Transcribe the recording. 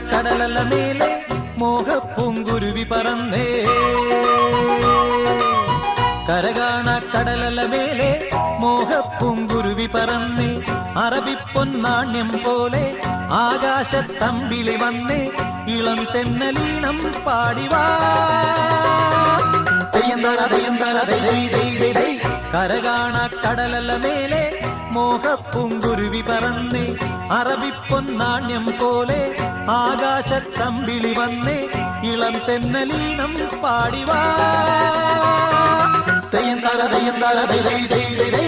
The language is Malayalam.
കടലല മേലെ മോഹപ്പൂങ്കുരുവി പറന്നേ കരകാണ കടലല മേലെ മോഹപ്പൂങ്കുരുവി പറന്നേ അറബിപ്പൊന്നാണ്യം പോലെ ആകാശത്തമ്പിളി വന്നേ ഇളം തെന്നലീണം പാടിവാ കരകാണ കടലല മേലെ മോഹപ്പൂങ്കുരുവി പറന്നേ അറബിപ്പൊന്നാണ്യം പോലെ ആകാശത്തമ്പിളി വന്നേ ഇളം തെന്നലീണം പാടിവാ തെയ്യം താര തെയ്യം താര ദൈ ദൈ ദൈ ദൈ